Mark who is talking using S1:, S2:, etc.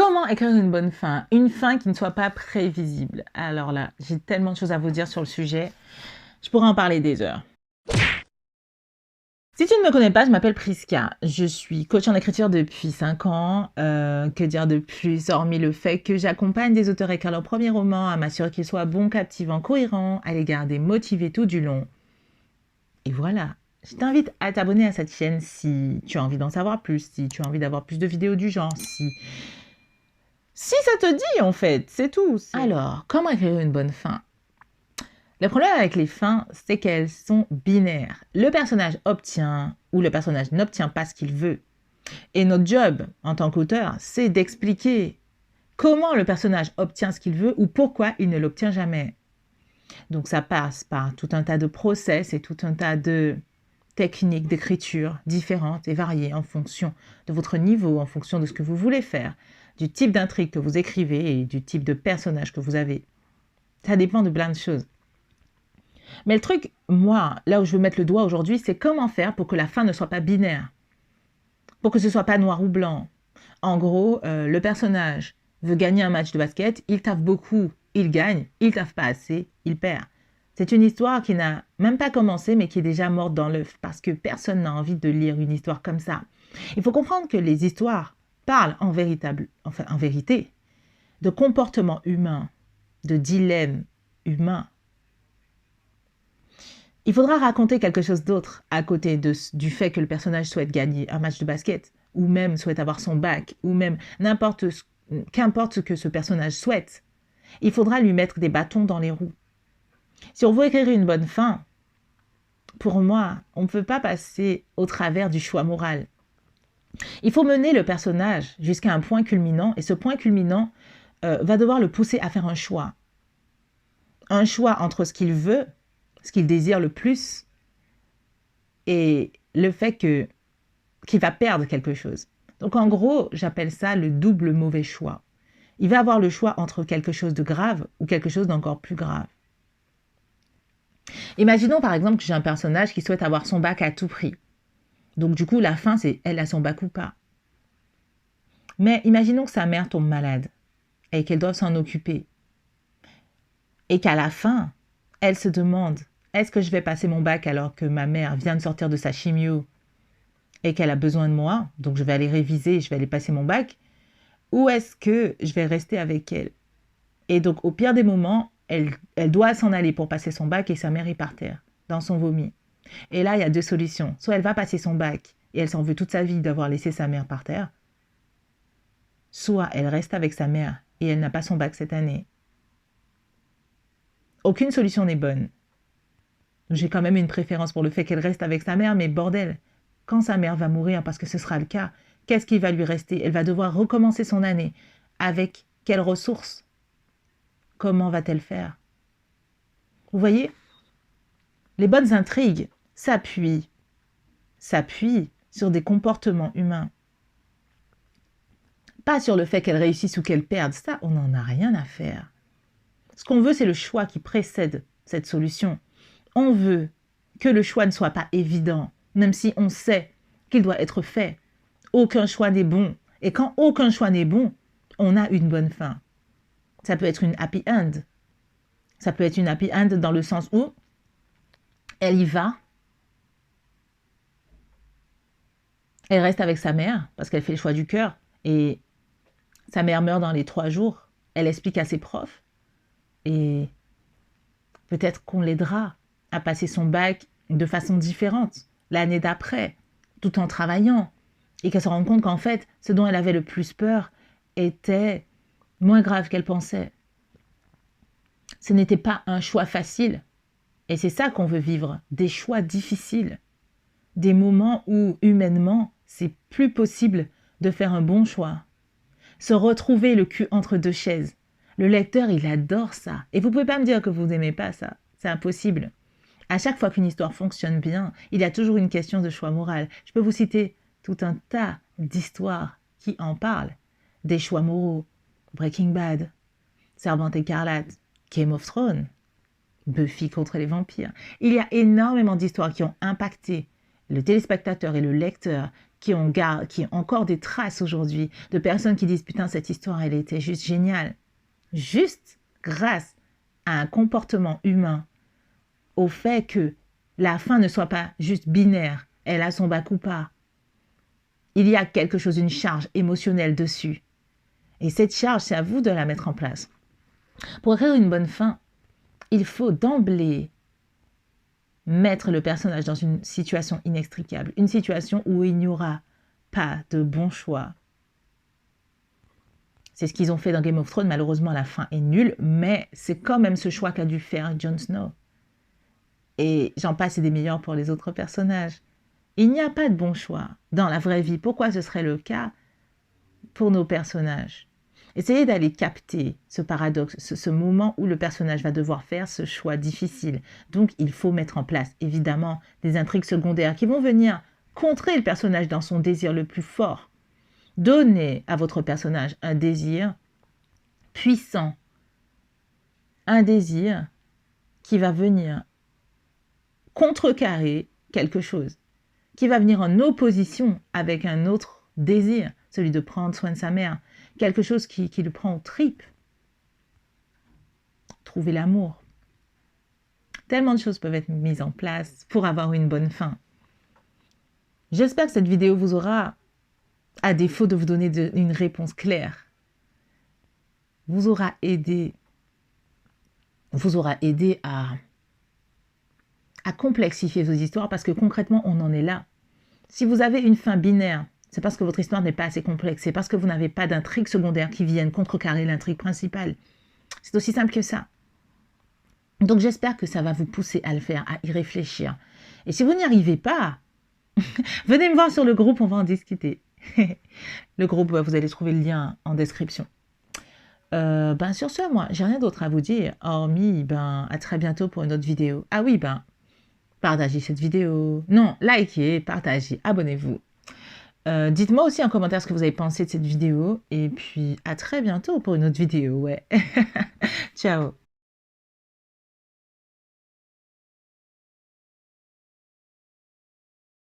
S1: Comment écrire une bonne fin? Une fin qui ne soit pas prévisible. Alors là, j'ai tellement de choses à vous dire sur le sujet. Je pourrais en parler des heures. Si tu ne me connais pas, je m'appelle Priska. Je suis coach en écriture depuis 5 ans. Que dire de plus, hormis le fait que j'accompagne des auteurs à écrire leur premier roman, à m'assurer qu'ils soient bons, captivants, cohérents, à les garder motivés tout du long. Et voilà. Je t'invite à t'abonner à cette chaîne si tu as envie d'en savoir plus, si tu as envie d'avoir plus de vidéos du genre, si ça te dit, en fait, c'est tout. Alors, comment écrire une bonne fin? Le problème avec les fins, c'est qu'elles sont binaires. Le personnage obtient ou le personnage n'obtient pas ce qu'il veut. Et notre job, en tant qu'auteur, c'est d'expliquer comment le personnage obtient ce qu'il veut ou pourquoi il ne l'obtient jamais. Donc ça passe par tout un tas de process et tout un tas de techniques d'écriture différentes et variées en fonction de votre niveau, en fonction de ce que vous voulez faire, du type d'intrigue que vous écrivez et du type de personnage que vous avez. Ça dépend de plein de choses. Mais le truc, moi, là où je veux mettre le doigt aujourd'hui, c'est comment faire pour que la fin ne soit pas binaire. Pour que ce soit pas noir ou blanc. En gros, le personnage veut gagner un match de basket, il taffe beaucoup, il gagne, il taffe pas assez, il perd. C'est une histoire qui n'a même pas commencé, mais qui est déjà morte dans l'œuf, parce que personne n'a envie de lire une histoire comme ça. Il faut comprendre que les histoires parlent en vérité, de comportements humains, de dilemmes humains. Il faudra raconter quelque chose d'autre à côté du fait que le personnage souhaite gagner un match de basket, ou même souhaite avoir son bac, ou même qu'importe ce que ce personnage souhaite. Il faudra lui mettre des bâtons dans les roues. Si on veut écrire une bonne fin, pour moi, on ne peut pas passer au travers du choix moral. Il faut mener le personnage jusqu'à un point culminant, et ce point culminant va devoir le pousser à faire un choix. Un choix entre ce qu'il veut, ce qu'il désire le plus, et le fait qu'il va perdre quelque chose. Donc en gros, j'appelle ça le double mauvais choix. Il va avoir le choix entre quelque chose de grave ou quelque chose d'encore plus grave. Imaginons par exemple que j'ai un personnage qui souhaite avoir son bac à tout prix. Donc du coup, la fin, c'est elle a son bac ou pas. Mais imaginons que sa mère tombe malade et qu'elle doit s'en occuper. Et qu'à la fin, elle se demande, est-ce que je vais passer mon bac alors que ma mère vient de sortir de sa chimio et qu'elle a besoin de moi, donc je vais aller réviser, je vais aller passer mon bac, ou est-ce que je vais rester avec elle? Et donc au pire des moments, elle doit s'en aller pour passer son bac et sa mère est par terre, dans son vomi. Et là, il y a deux solutions. Soit elle va passer son bac et elle s'en veut toute sa vie d'avoir laissé sa mère par terre, soit elle reste avec sa mère et elle n'a pas son bac cette année. Aucune solution n'est bonne. J'ai quand même une préférence pour le fait qu'elle reste avec sa mère, mais bordel, quand sa mère va mourir, parce que ce sera le cas, qu'est-ce qui va lui rester? Elle va devoir recommencer son année. Avec quelles ressources? Comment va-t-elle faire? Vous voyez, les bonnes intrigues s'appuient sur des comportements humains. Pas sur le fait qu'elles réussissent ou qu'elles perdent. Ça, on n'en a rien à faire. Ce qu'on veut, c'est le choix qui précède cette solution. On veut que le choix ne soit pas évident, même si on sait qu'il doit être fait. Aucun choix n'est bon. Et quand aucun choix n'est bon, on a une bonne fin. Ça peut être une happy end. Ça peut être une happy end dans le sens où elle y va, elle reste avec sa mère parce qu'elle fait le choix du cœur et sa mère meurt dans les 3 jours. Elle explique à ses profs et peut-être qu'on l'aidera à passer son bac de façon différente l'année d'après, tout en travaillant, et qu'elle se rende compte qu'en fait, ce dont elle avait le plus peur était moins grave qu'elle pensait. Ce n'était pas un choix facile, et c'est ça qu'on veut vivre, des choix difficiles, des moments où, humainement, c'est plus possible de faire un bon choix. Se retrouver le cul entre deux chaises. Le lecteur, il adore ça. Et vous pouvez pas me dire que vous n'aimez pas ça. C'est impossible. À chaque fois qu'une histoire fonctionne bien, il y a toujours une question de choix moral. Je peux vous citer tout un tas d'histoires qui en parlent. Des choix moraux. Breaking Bad, Servante écarlate, Game of Thrones, Buffy contre les vampires. Il y a énormément d'histoires qui ont impacté le téléspectateur et le lecteur, qui ont encore des traces aujourd'hui, de personnes qui disent « Putain, cette histoire, elle était juste géniale ». Juste grâce à un comportement humain, au fait que la fin ne soit pas juste binaire, elle a son bac ou pas. Il y a quelque chose, une charge émotionnelle dessus. Et cette charge, c'est à vous de la mettre en place. Pour écrire une bonne fin, il faut d'emblée mettre le personnage dans une situation inextricable, une situation où il n'y aura pas de bon choix. C'est ce qu'ils ont fait dans Game of Thrones. Malheureusement, la fin est nulle, mais c'est quand même ce choix qu'a dû faire Jon Snow. Et j'en passe et des meilleurs pour les autres personnages. Il n'y a pas de bon choix dans la vraie vie. Pourquoi ce serait le cas pour nos personnages? Essayez d'aller capter ce paradoxe, ce moment où le personnage va devoir faire ce choix difficile. Donc, il faut mettre en place, évidemment, des intrigues secondaires qui vont venir contrer le personnage dans son désir le plus fort. Donnez à votre personnage un désir puissant, un désir qui va venir contrecarrer quelque chose, qui va venir en opposition avec un autre désir, celui de prendre soin de sa mère, quelque chose qui le prend aux tripes. Trouver l'amour. Tellement de choses peuvent être mises en place pour avoir une bonne fin. J'espère que cette vidéo vous aura, à défaut de vous donner une réponse claire, vous aura aidé à complexifier vos histoires, parce que concrètement, on en est là. Si vous avez une fin binaire, c'est parce que votre histoire n'est pas assez complexe, c'est parce que vous n'avez pas d'intrigues secondaires qui viennent contrecarrer l'intrigue principale. C'est aussi simple que ça. Donc j'espère que ça va vous pousser à le faire, à y réfléchir. Et si vous n'y arrivez pas, venez me voir sur le groupe, on va en discuter. Le groupe, vous allez trouver le lien en description. Sur ce, moi, j'ai rien d'autre à vous dire, hormis, à très bientôt pour une autre vidéo. Ah oui, partagez cette vidéo. Non, likez, partagez, abonnez-vous. Dites-moi aussi en commentaire ce que vous avez pensé de cette vidéo. Et puis, à très bientôt pour une autre vidéo, ouais. Ciao.